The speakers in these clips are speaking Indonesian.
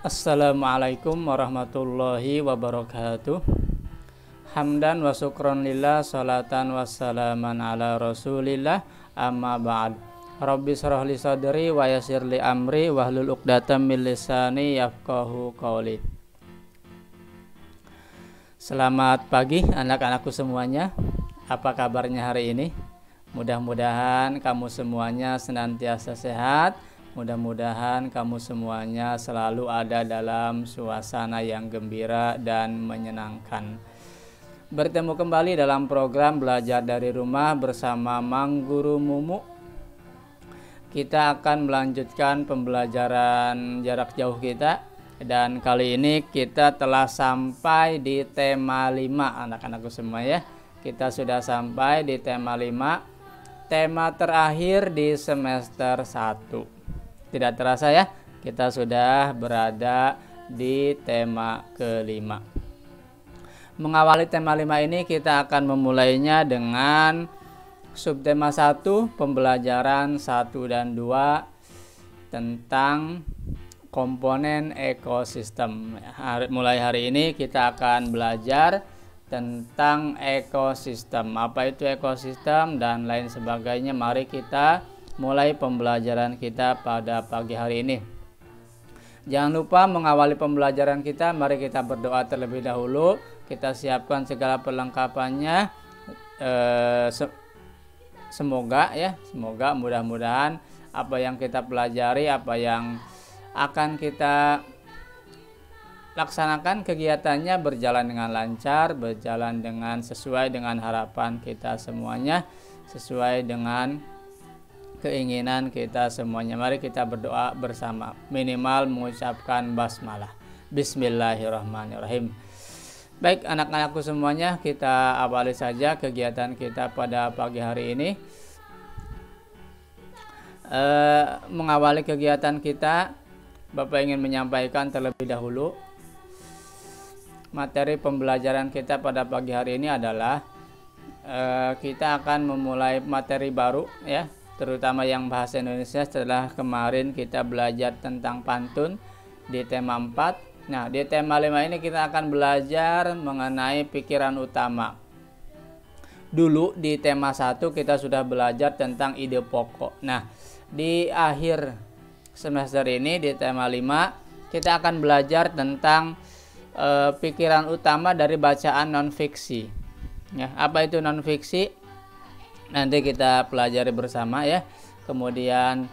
Assalamualaikum warahmatullahi wabarakatuh. Hamdan wa syukron lillah, salatan wassalaman ala rasulillah, amma ba'd. Rabbi shrah li sadri wa yassir li amri wahlul 'uqdatam min lisani yafqahu qawli. Selamat pagi anak-anakku semuanya. Apa kabarnya hari ini? Mudah-mudahan kamu semuanya senantiasa sehat. Mudah-mudahan kamu semuanya selalu ada dalam suasana yang gembira dan menyenangkan. Bertemu kembali dalam program Belajar dari Rumah bersama Mang Guru Mumu. Kita akan melanjutkan pembelajaran jarak jauh kita. Dan kali ini kita telah sampai di tema 5 anak-anakku semua ya. Kita sudah sampai di tema 5. Tema terakhir di semester 1. Tidak terasa ya, kita sudah berada di tema kelima. Mengawali tema 5 ini kita akan memulainya dengan subtema 1, pembelajaran 1 dan 2 tentang komponen ekosistem. Mulai hari ini kita akan belajar tentang ekosistem. Apa itu ekosistem dan lain sebagainya. Mari kita mulai pembelajaran kita pada pagi hari ini. Jangan lupa mengawali pembelajaran kita, mari kita berdoa terlebih dahulu. Kita siapkan segala perlengkapannya. Semoga mudah-mudahan apa yang kita pelajari, apa yang akan kita laksanakan kegiatannya berjalan dengan lancar, berjalan dengan sesuai dengan harapan kita semuanya, sesuai dengan keinginan kita semuanya. Mari kita berdoa bersama, minimal mengucapkan basmalah. Bismillahirrahmanirrahim. Baik anak-anakku semuanya, kita awali saja kegiatan kita pada pagi hari ini. Mengawali kegiatan kita, Bapak ingin menyampaikan terlebih dahulu materi pembelajaran kita pada pagi hari ini adalah kita akan memulai materi baru ya, terutama yang bahasa Indonesia setelah kemarin kita belajar tentang pantun di tema 4. Nah, di tema 5 ini kita akan belajar mengenai pikiran utama. Dulu di tema 1 kita sudah belajar tentang ide pokok. Nah, di akhir semester ini di tema 5 kita akan belajar tentang pikiran utama dari bacaan non-fiksi. Ya, apa itu non-fiksi? Nanti kita pelajari bersama ya. Kemudian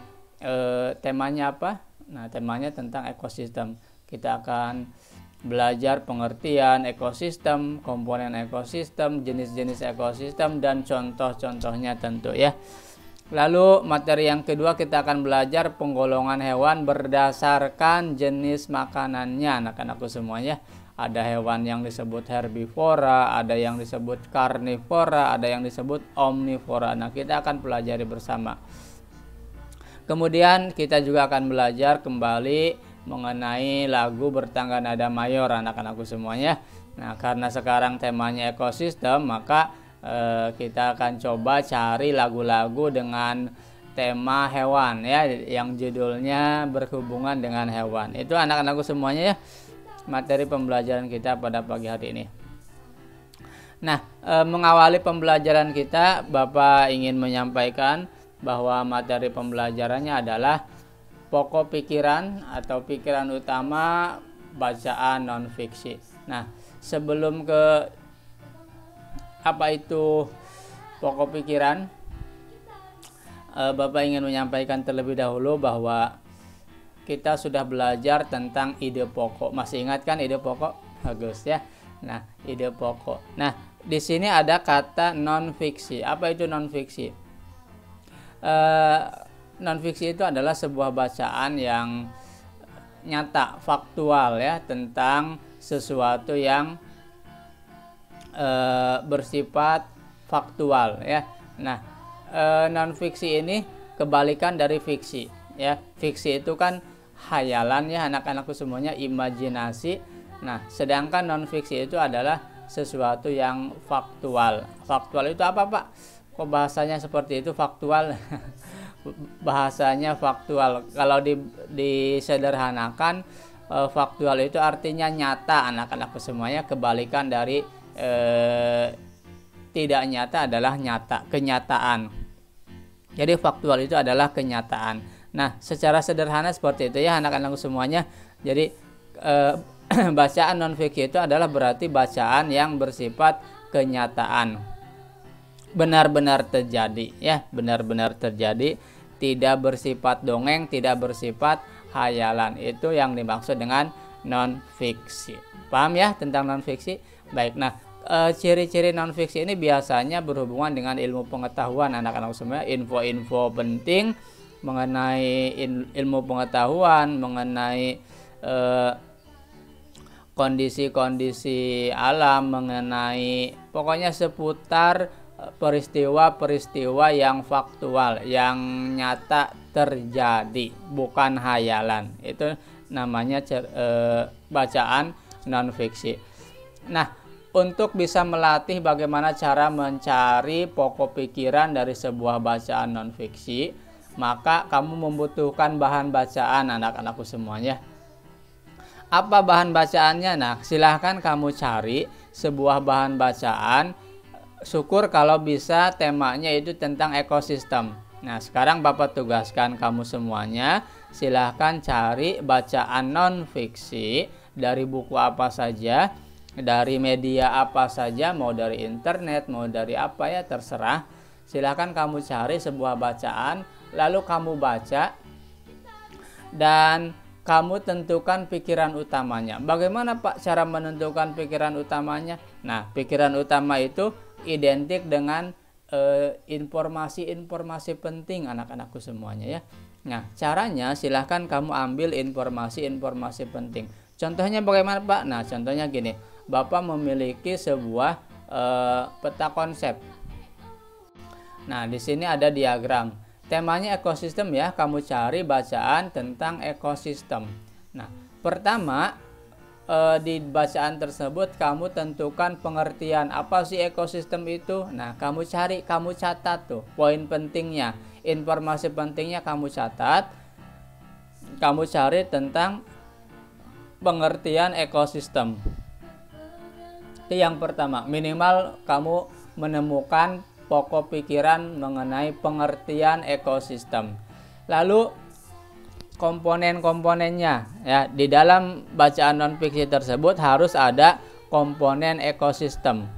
temanya apa? Nah, temanya tentang ekosistem. Kita akan belajar pengertian ekosistem, komponen ekosistem, jenis-jenis ekosistem, dan contoh-contohnya tentu ya. Lalu materi yang kedua kita akan belajar penggolongan hewan berdasarkan jenis makanannya anak-anakku semuanya. Ada hewan yang disebut herbivora, ada yang disebut karnivora, ada yang disebut omnivora. Nah, kita akan pelajari bersama. Kemudian kita juga akan belajar kembali mengenai lagu bertangga nada mayor anak-anakku semuanya. Nah, karena sekarang temanya ekosistem, maka kita akan coba cari lagu-lagu dengan tema hewan ya, yang judulnya berhubungan dengan hewan. Itu anak-anakku semuanya ya, materi pembelajaran kita pada pagi hari ini. Nah, mengawali pembelajaran kita, Bapak ingin menyampaikan bahwa materi pembelajarannya adalah pokok pikiran atau pikiran utama bacaan non-fiksi. Nah, sebelum ke apa itu pokok pikiran, Bapak ingin menyampaikan terlebih dahulu bahwa kita sudah belajar tentang ide pokok. Masih ingat kan ide pokok? Bagus ya. Nah, ide pokok. Nah, di sini ada kata non-fiksi. Apa itu non-fiksi? Non-fiksi itu adalah sebuah bacaan yang nyata, faktual ya, tentang sesuatu yang bersifat faktual ya. Nah, non-fiksi ini kebalikan dari fiksi ya. Fiksi itu kan hayalan ya anak-anakku semuanya, imajinasi. Nah, sedangkan non-fiksi itu adalah sesuatu yang faktual. Faktual itu apa, Pak? Kok bahasanya seperti itu, faktual? Bahasanya faktual. Kalau disederhanakan, faktual itu artinya nyata anak-anakku semuanya. Kebalikan dari tidak nyata adalah nyata, kenyataan. Jadi faktual itu adalah kenyataan. Nah, secara sederhana seperti itu ya anak-anakku semuanya. Jadi bacaan non fiksi itu adalah berarti bacaan yang bersifat kenyataan, benar-benar terjadi ya, benar-benar terjadi, tidak bersifat dongeng, tidak bersifat hayalan. Itu yang dimaksud dengan non fiksi. Paham ya tentang non fiksi? Baik. Nah, ciri-ciri non fiksi ini biasanya berhubungan dengan ilmu pengetahuan anak-anak semua, info-info penting mengenai ilmu pengetahuan, mengenai kondisi-kondisi alam, mengenai pokoknya seputar peristiwa-peristiwa yang faktual, yang nyata terjadi, bukan hayalan. Itu namanya bacaan non fiksi. Nah, untuk bisa melatih bagaimana cara mencari pokok pikiran dari sebuah bacaan non fiksi, maka kamu membutuhkan bahan bacaan anak-anakku semuanya. Apa bahan bacaannya? Nah, silahkan kamu cari sebuah bahan bacaan. Syukur kalau bisa temanya itu tentang ekosistem. Nah, sekarang Bapak tugaskan kamu semuanya, silahkan cari bacaan non fiksi dari buku apa saja, dari media apa saja, mau dari internet, mau dari apa ya, terserah. Silahkan kamu cari sebuah bacaan, lalu kamu baca dan kamu tentukan pikiran utamanya. Bagaimana Pak cara menentukan pikiran utamanya? Nah, pikiran utama itu identik dengan informasi-informasi penting anak-anakku semuanya ya. Nah, caranya silahkan kamu ambil informasi-informasi penting. Contohnya bagaimana Pak? Nah, contohnya gini. Bapak memiliki sebuah peta konsep. Nah, di sini ada diagram. Temanya ekosistem ya, kamu cari bacaan tentang ekosistem. Nah, pertama di bacaan tersebut kamu tentukan pengertian apa sih ekosistem itu. Nah, kamu cari, kamu catat tuh poin pentingnya, informasi pentingnya kamu catat. Kamu cari tentang pengertian ekosistem. Itu yang pertama, minimal kamu menemukan pokok pikiran mengenai pengertian ekosistem. Lalu komponen-komponennya ya, di dalam bacaan non fiksi tersebut harus ada komponen ekosistem.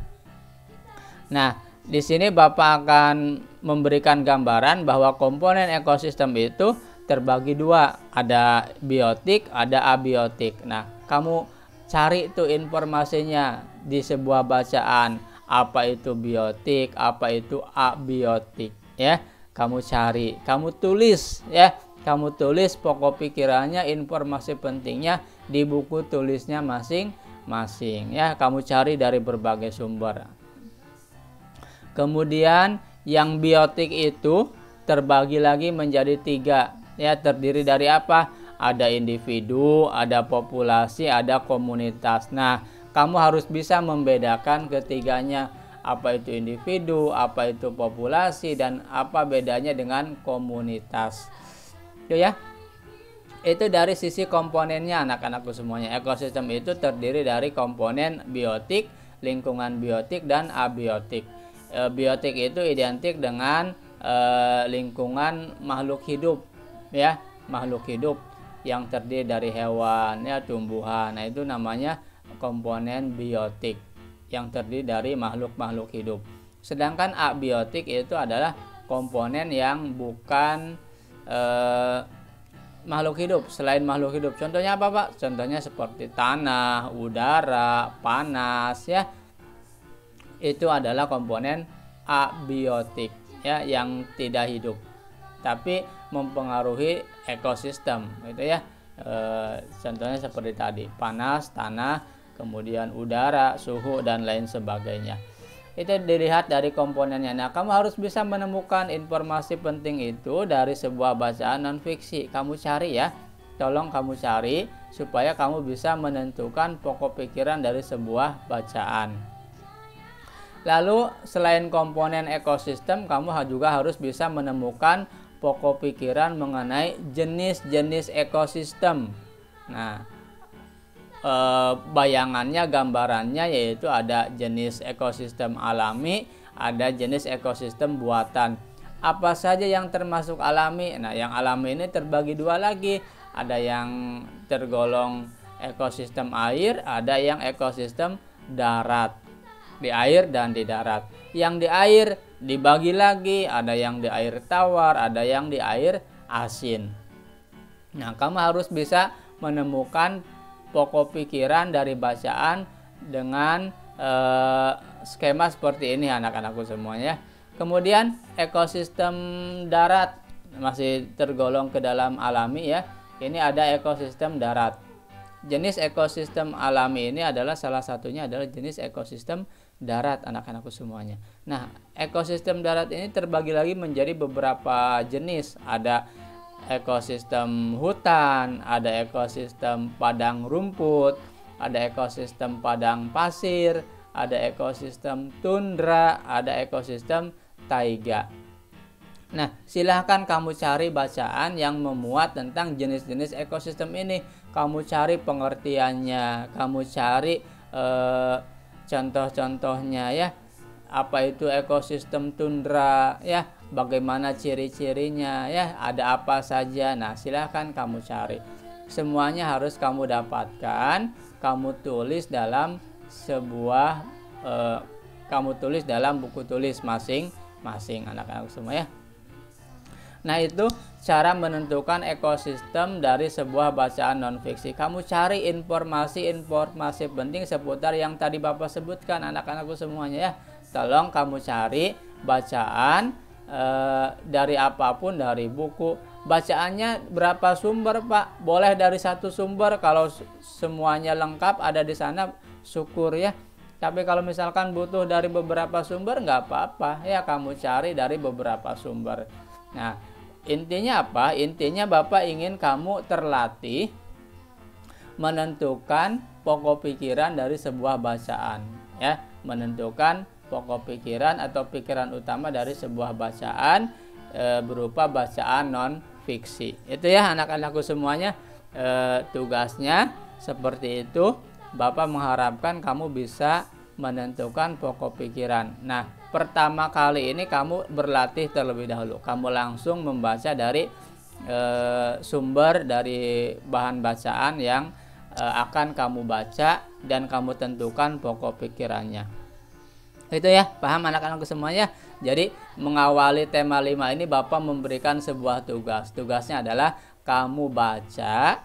Nah, di sini Bapak akan memberikan gambaran bahwa komponen ekosistem itu terbagi dua, ada biotik, ada abiotik. Nah, kamu cari itu informasinya di sebuah bacaan. Apa itu biotik, apa itu abiotik ya. Kamu cari, kamu tulis ya. Kamu tulis pokok pikirannya, informasi pentingnya di buku tulisnya masing-masing ya. Kamu cari dari berbagai sumber. Kemudian yang biotik itu terbagi lagi menjadi 3 ya. Terdiri dari apa? Ada individu, ada populasi, ada komunitas. Nah, kamu harus bisa membedakan ketiganya, apa itu individu, apa itu populasi, dan apa bedanya dengan komunitas. Itu ya. Itu dari sisi komponennya anak-anakku semuanya. Ekosistem itu terdiri dari komponen biotik, lingkungan biotik, dan abiotik. Biotik itu identik dengan lingkungan makhluk hidup ya, makhluk hidup yang terdiri dari hewan ya, tumbuhan. Nah, itu namanya komponen biotik yang terdiri dari makhluk-makhluk hidup. Sedangkan abiotik itu adalah komponen yang bukan makhluk hidup, selain makhluk hidup. Contohnya apa Pak? Contohnya seperti tanah, udara, panas ya. Itu adalah komponen abiotik ya, yang tidak hidup tapi mempengaruhi ekosistem gitu ya. Contohnya seperti tadi, panas, tanah, kemudian udara, suhu, dan lain sebagainya. Itu dilihat dari komponennya. Nah, kamu harus bisa menemukan informasi penting itu dari sebuah bacaan non fiksi. Kamu cari ya, tolong kamu cari supaya kamu bisa menentukan pokok pikiran dari sebuah bacaan. Lalu selain komponen ekosistem, kamu juga harus bisa menemukan pokok pikiran mengenai jenis-jenis ekosistem. Nah, bayangannya, gambarannya, yaitu ada jenis ekosistem alami, ada jenis ekosistem buatan. Apa saja yang termasuk alami? Nah, yang alami ini terbagi dua lagi. Ada yang tergolong ekosistem air, ada yang ekosistem darat. Di air dan di darat. Yang di air dibagi lagi, ada yang di air tawar, ada yang di air asin. Nah, kamu harus bisa menemukan pokok pikiran dari bacaan dengan skema seperti ini anak-anakku semuanya. Kemudian ekosistem darat masih tergolong ke dalam alami ya. Ini ada ekosistem darat. Jenis ekosistem alami ini adalah salah satunya adalah jenis ekosistem darat anak-anakku semuanya. Nah, ekosistem darat ini terbagi lagi menjadi beberapa jenis. Ada ekosistem hutan, ada ekosistem padang rumput, ada ekosistem padang pasir, ada ekosistem tundra, ada ekosistem taiga. Nah, silahkan kamu cari bacaan yang memuat tentang jenis-jenis ekosistem ini. Kamu cari pengertiannya, kamu cari contoh-contohnya ya. Apa itu ekosistem tundra ya, bagaimana ciri-cirinya ya, ada apa saja. Nah, silahkan kamu cari. Semuanya harus kamu dapatkan, kamu tulis dalam sebuah kamu tulis dalam buku tulis masing-masing anak-anak semua ya. Nah, itu cara menentukan ekosistem dari sebuah bacaan non-fiksi. Kamu cari informasi-informasi penting seputar yang tadi Bapak sebutkan anak-anakku semuanya ya. Tolong kamu cari bacaan dari apapun, dari buku. Bacaannya berapa sumber Pak? Boleh dari satu sumber, kalau semuanya lengkap ada di sana syukur ya. Tapi kalau misalkan butuh dari beberapa sumber nggak apa-apa ya, kamu cari dari beberapa sumber. Nah, intinya apa? Intinya Bapak ingin kamu terlatih menentukan pokok pikiran dari sebuah bacaan ya, menentukan pokok pikiran atau pikiran utama dari sebuah bacaan berupa bacaan non fiksi. Itu ya anak-anakku semuanya, tugasnya seperti itu. Bapak mengharapkan kamu bisa menentukan pokok pikiran. Nah, pertama kali ini kamu berlatih terlebih dahulu. Kamu langsung membaca dari sumber dari bahan bacaan yang akan kamu baca dan kamu tentukan pokok pikirannya. Itu ya, paham anak-anakku semuanya? Jadi mengawali tema 5 ini Bapak memberikan sebuah tugas. Tugasnya adalah kamu baca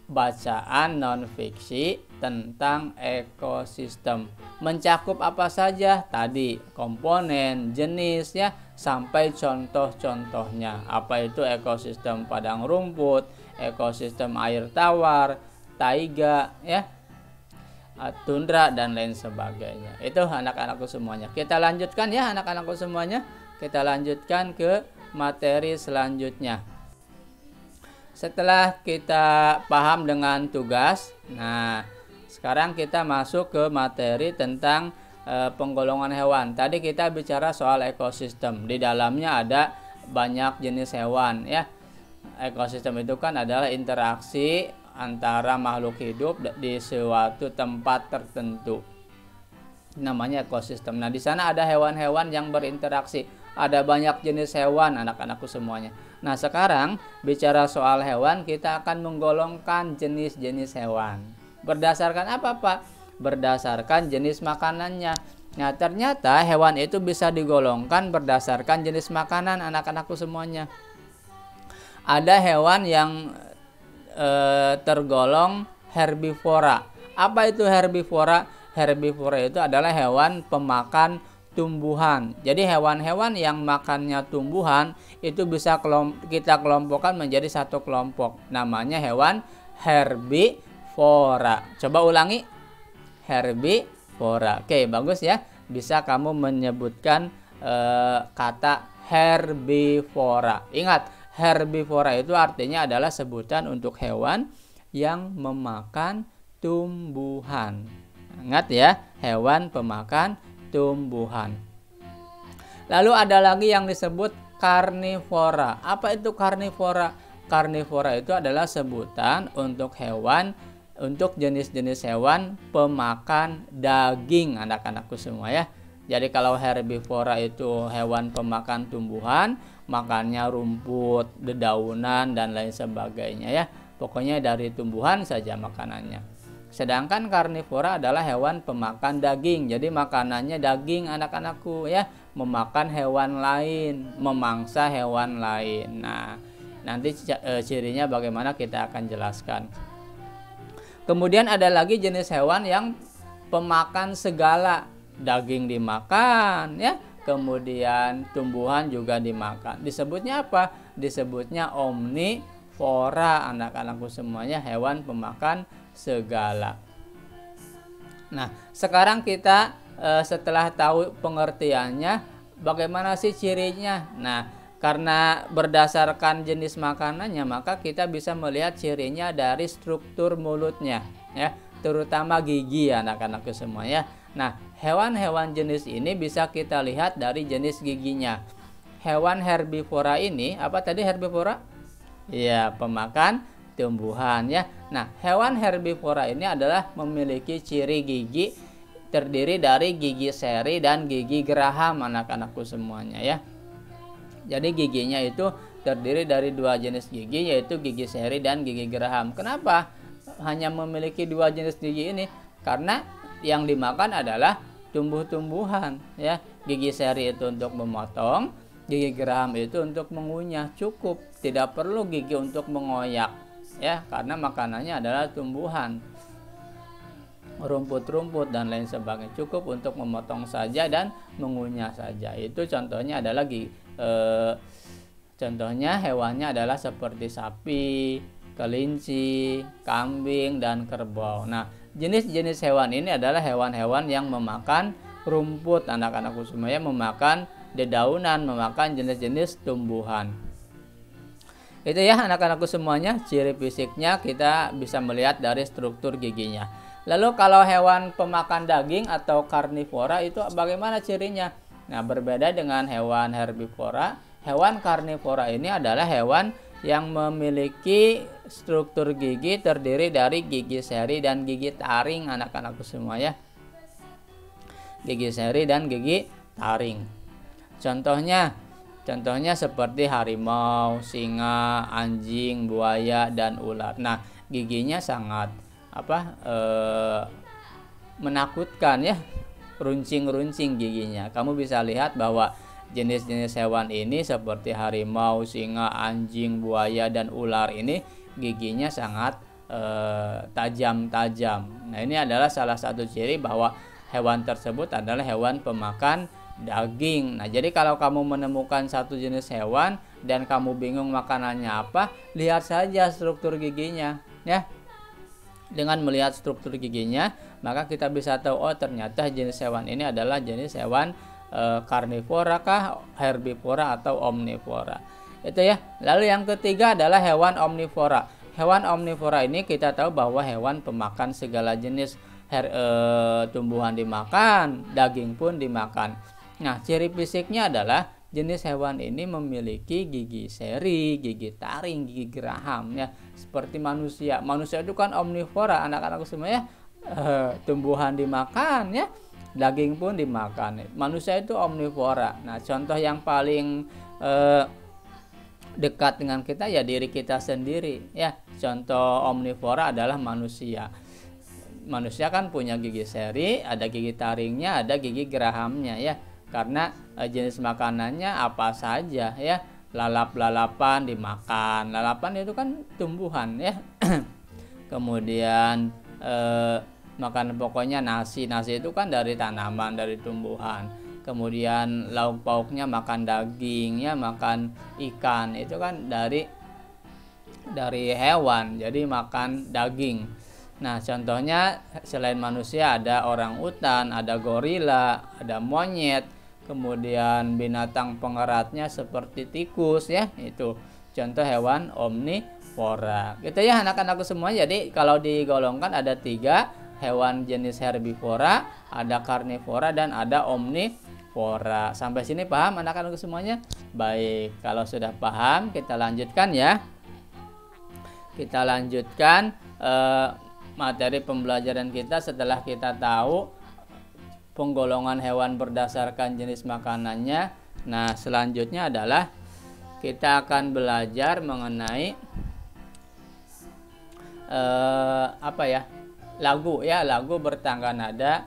bacaan non-fiksi tentang ekosistem. Mencakup apa saja? Tadi komponen, jenis ya, sampai contoh-contohnya. Apa itu ekosistem padang rumput, ekosistem air tawar, taiga ya, tundra dan lain sebagainya. Itu anak-anakku semuanya. Kita lanjutkan ya anak-anakku semuanya. Kita lanjutkan ke materi selanjutnya. Setelah kita paham dengan tugas, nah sekarang kita masuk ke materi tentang penggolongan hewan. Tadi kita bicara soal ekosistem. Di dalamnya ada banyak jenis hewan ya. Ekosistem itu kan adalah interaksi antara makhluk hidup di suatu tempat tertentu. Namanya ekosistem. Nah, di sana ada hewan-hewan yang berinteraksi. Ada banyak jenis hewan anak-anakku semuanya. Nah, sekarang bicara soal hewan, kita akan menggolongkan jenis-jenis hewan. Berdasarkan apa, Pak? Berdasarkan jenis makanannya. Nah, ternyata hewan itu bisa digolongkan berdasarkan jenis makanan anak-anakku semuanya. Ada hewan yang tergolong herbivora. Apa itu herbivora? Herbivora itu adalah hewan pemakan tumbuhan. Jadi hewan-hewan yang makannya tumbuhan itu bisa kita kelompokkan menjadi satu kelompok. Namanya hewan herbivora. Coba ulangi. Herbivora. Oke, bagus ya. Bisa kamu menyebutkan kata herbivora. Ingat, herbivora itu artinya adalah sebutan untuk hewan yang memakan tumbuhan. Ingat ya, hewan pemakan tumbuhan. Lalu ada lagi yang disebut karnivora. Apa itu karnivora? Karnivora itu adalah sebutan untuk hewan untuk jenis-jenis hewan pemakan daging anak-anakku semua ya. Jadi kalau herbivora itu hewan pemakan tumbuhan, makannya rumput, dedaunan dan lain sebagainya ya. Pokoknya dari tumbuhan saja makanannya. Sedangkan karnivora adalah hewan pemakan daging. Jadi makanannya daging anak-anakku ya, memakan hewan lain, memangsa hewan lain. Nah, nanti cirinya bagaimana kita akan jelaskan. Kemudian ada lagi jenis hewan yang pemakan segala. Daging dimakan ya, kemudian tumbuhan juga dimakan. Disebutnya apa? Disebutnya omnivora anak-anakku semuanya, hewan pemakan segala. Nah, sekarang kita setelah tahu pengertiannya, bagaimana sih cirinya? Nah, karena berdasarkan jenis makanannya, maka kita bisa melihat cirinya dari struktur mulutnya ya, terutama gigi anak-anakku semua ya. Nah, hewan-hewan jenis ini bisa kita lihat dari jenis giginya. Hewan herbivora ini, apa tadi herbivora? Ya, pemakan tumbuhan ya. Nah, hewan herbivora ini adalah memiliki ciri gigi terdiri dari gigi seri dan gigi geraham anak-anakku semuanya ya. Jadi giginya itu terdiri dari dua jenis gigi, yaitu gigi seri dan gigi geraham. Kenapa hanya memiliki dua jenis gigi ini? Karena yang dimakan adalah tumbuh-tumbuhan ya. Gigi seri itu untuk memotong, gigi geraham itu untuk mengunyah. Cukup, tidak perlu gigi untuk mengoyak ya, karena makanannya adalah tumbuhan, rumput-rumput dan lain sebagainya. Cukup untuk memotong saja dan mengunyah saja. Itu contohnya adalah contohnya hewannya adalah seperti sapi, kelinci, kambing dan kerbau. Nah, jenis-jenis hewan ini adalah hewan-hewan yang memakan rumput anak-anakku semuanya, memakan dedaunan, memakan jenis-jenis tumbuhan. Itu ya anak-anakku semuanya, ciri fisiknya kita bisa melihat dari struktur giginya. Lalu kalau hewan pemakan daging atau karnivora itu bagaimana cirinya? Nah, berbeda dengan hewan herbivora, hewan karnivora ini adalah hewan yang memiliki struktur gigi terdiri dari gigi seri dan gigi taring anak-anakku semua ya. Gigi seri dan gigi taring. Contohnya seperti harimau, singa, anjing, buaya dan ular. Nah, giginya sangat menakutkan ya. Runcing-runcing giginya. Kamu bisa lihat bahwa jenis-jenis hewan ini seperti harimau, singa, anjing, buaya, dan ular ini giginya sangat tajam-tajam. Nah, ini adalah salah satu ciri bahwa hewan tersebut adalah hewan pemakan daging. Nah, jadi kalau kamu menemukan satu jenis hewan dan kamu bingung makanannya apa, lihat saja struktur giginya ya. Dengan melihat struktur giginya, maka kita bisa tahu, oh ternyata jenis hewan ini adalah jenis hewan karnivora kah, herbivora atau omnivora. Itu ya. Lalu yang ketiga adalah hewan omnivora. Hewan omnivora ini kita tahu bahwa hewan pemakan segala jenis, tumbuhan dimakan, daging pun dimakan. Nah, ciri fisiknya adalah jenis hewan ini memiliki gigi seri, gigi taring, gigi geraham ya, seperti manusia. Manusia itu kan omnivora anak-anakku semua ya. Tumbuhan dimakan ya, daging pun dimakan. Manusia itu omnivora. Nah, contoh yang paling dekat dengan kita ya diri kita sendiri ya. Contoh omnivora adalah manusia. Manusia kan punya gigi seri, ada gigi taringnya, ada gigi gerahamnya ya. Karena jenis makanannya apa saja ya. Lalap-lalapan dimakan. Lalapan itu kan tumbuhan ya. Kemudian makanan pokoknya nasi itu kan dari tanaman, dari tumbuhan. Kemudian lauk pauknya makan daging ya, makan ikan, itu kan dari hewan, jadi makan daging. Nah, contohnya selain manusia ada orangutan, ada gorila, ada monyet, kemudian binatang pengeratnya seperti tikus ya. Itu contoh hewan omnivora. Gitu ya anak-anakku semua. Jadi kalau digolongkan ada 3 hewan jenis herbivora, ada karnivora dan ada omnivora. Sampai sini paham anak-anakku semuanya? Baik, kalau sudah paham kita lanjutkan ya. Kita lanjutkan materi pembelajaran kita setelah kita tahu penggolongan hewan berdasarkan jenis makanannya. Nah, selanjutnya adalah kita akan belajar mengenai lagu bertangga nada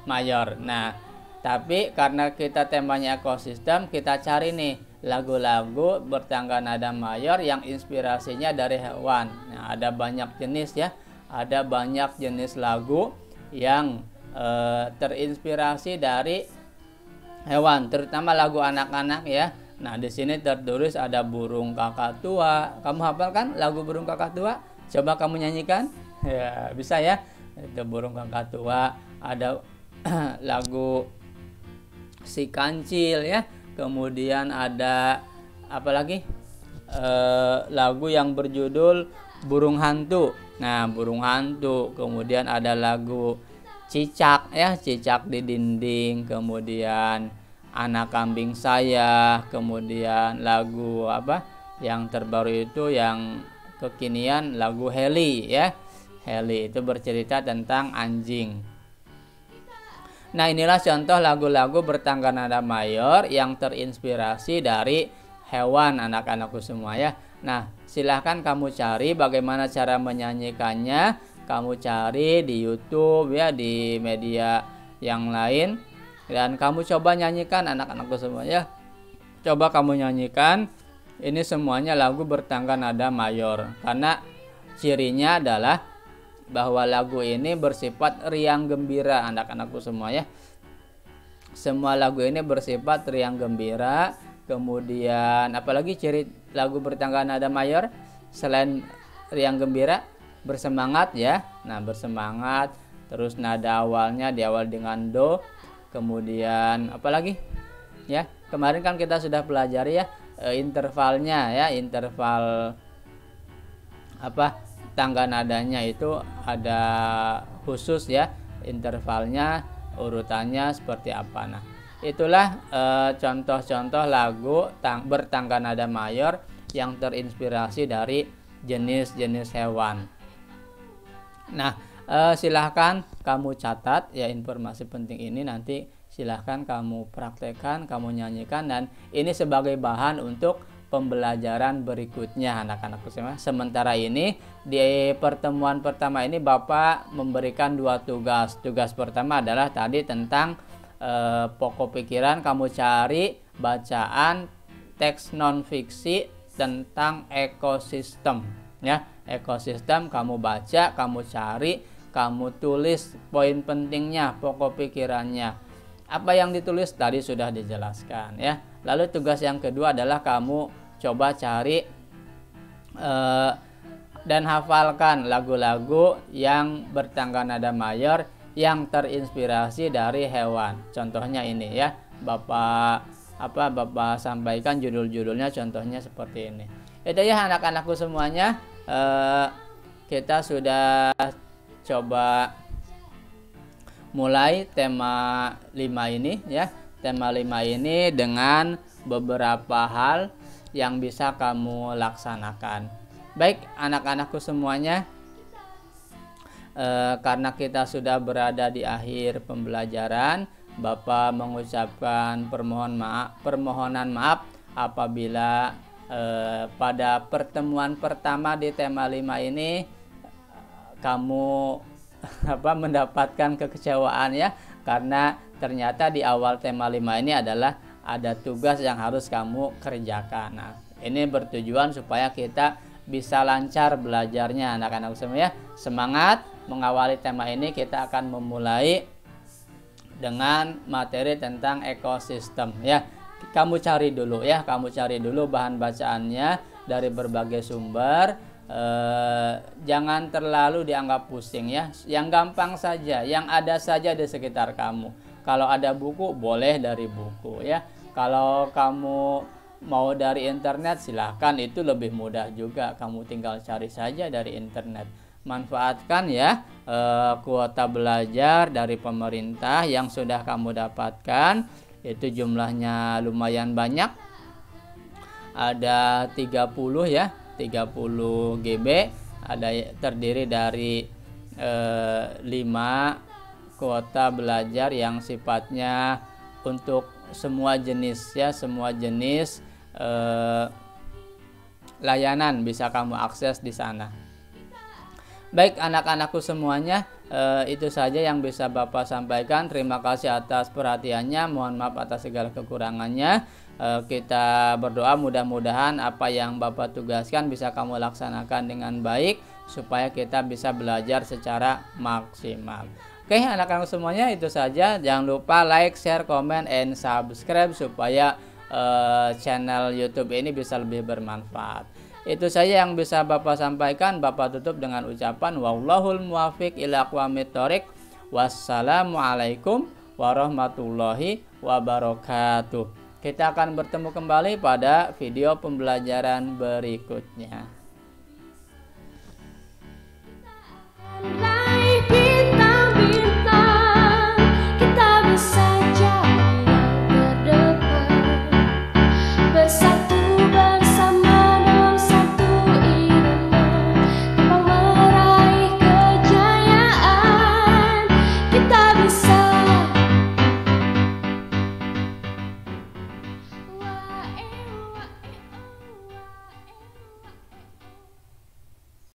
mayor. Nah, tapi karena kita temanya ekosistem, kita cari nih lagu-lagu bertangga nada mayor yang inspirasinya dari hewan. Nah, ada banyak jenis ya. Ada banyak jenis lagu yang terinspirasi dari hewan, terutama lagu anak-anak ya. Nah, di sini tertulis ada burung kakak tua. Kamu hafal kan lagu burung kakak tua? Coba kamu nyanyikan. Ya, bisa ya. Itu burung kakak tua. Ada lagu si kancil ya. Kemudian ada apa lagi? Lagu yang berjudul burung hantu. Nah, burung hantu. Kemudian ada lagu cicak ya, cicak di dinding. Kemudian anak kambing saya. Kemudian lagu apa? Yang terbaru itu yang kekinian lagu Heli ya. Heli itu bercerita tentang anjing. Nah, inilah contoh lagu-lagu bertangga nada mayor yang terinspirasi dari hewan anak-anakku semua ya. Nah, silahkan kamu cari bagaimana cara menyanyikannya. Kamu cari di YouTube ya, di media yang lain. Dan kamu coba nyanyikan anak-anakku semua ya. Coba kamu nyanyikan. Ini semuanya lagu bertangga nada mayor. Karena cirinya adalah bahwa lagu ini bersifat riang gembira anak-anakku semua ya. Semua lagu ini bersifat riang gembira. Kemudian apalagi ciri lagu bertangga nada mayor selain riang gembira? Bersemangat ya. Nah, bersemangat. Terus nada awalnya diawali dengan do. Kemudian apalagi ya, kemarin kan kita sudah pelajari ya intervalnya ya, interval apa tangga nadanya itu ada khusus ya, intervalnya, urutannya seperti apa. Nah, itulah contoh-contoh lagu bertangga nada mayor yang terinspirasi dari jenis-jenis hewan. Nah, silahkan kamu catat ya informasi penting ini, nanti silahkan kamu praktekkan, kamu nyanyikan, dan ini sebagai bahan untuk pembelajaran berikutnya anak-anakku semua. Sementara ini di pertemuan pertama ini Bapak memberikan 2 tugas. Tugas pertama adalah tadi tentang pokok pikiran. Kamu cari bacaan teks non fiksi tentang ekosistem ya. Ekosistem kamu baca, kamu cari, kamu tulis poin pentingnya, pokok pikirannya. Apa yang ditulis tadi sudah dijelaskan ya. Lalu tugas yang kedua adalah kamu coba cari dan hafalkan lagu-lagu yang bertangga nada mayor yang terinspirasi dari hewan. Contohnya ini ya. Bapak sampaikan judul-judulnya, contohnya seperti ini. Itu ya anak-anakku semuanya. Kita sudah coba mulai tema 5 ini ya. Tema 5 ini dengan beberapa hal yang bisa kamu laksanakan. Baik anak-anakku semuanya, karena kita sudah berada di akhir pembelajaran, Bapak mengucapkan permohonan maaf apabila pada pertemuan pertama di tema 5 ini kamu mendapatkan kekecewaan ya, karena ternyata di awal tema 5 ini adalah ada tugas yang harus kamu kerjakan. Nah, ini bertujuan supaya kita bisa lancar belajarnya anak-anak semua ya. Semangat mengawali tema ini. Kita akan memulai dengan materi tentang ekosistem ya. Kamu cari dulu ya, kamu cari dulu bahan bacaannya dari berbagai sumber. Jangan terlalu dianggap pusing ya. Yang gampang saja, yang ada saja di sekitar kamu. Kalau ada buku, boleh dari buku ya. Kalau kamu mau dari internet, silahkan, itu lebih mudah juga. Kamu tinggal cari saja dari internet. Manfaatkan ya kuota belajar dari pemerintah yang sudah kamu dapatkan. Itu jumlahnya lumayan banyak. Ada 30 ya, 30 GB. terdiri dari 5 kuota belajar yang sifatnya untuk semua jenis ya, semua jenis layanan bisa kamu akses di sana. Baik anak-anakku semuanya, itu saja yang bisa Bapak sampaikan. Terima kasih atas perhatiannya, mohon maaf atas segala kekurangannya. Kita berdoa mudah-mudahan apa yang Bapak tugaskan bisa kamu laksanakan dengan baik, supaya kita bisa belajar secara maksimal. Oke anak-anak semuanya, itu saja. Jangan lupa like, share, comment, and subscribe supaya channel YouTube ini bisa lebih bermanfaat. Itu saja yang bisa Bapak sampaikan. Bapak tutup dengan ucapan wallahul muwaffiq ila aqwamit thoriq. Wassalamualaikum warahmatullahi wabarakatuh. Kita akan bertemu kembali pada video pembelajaran berikutnya.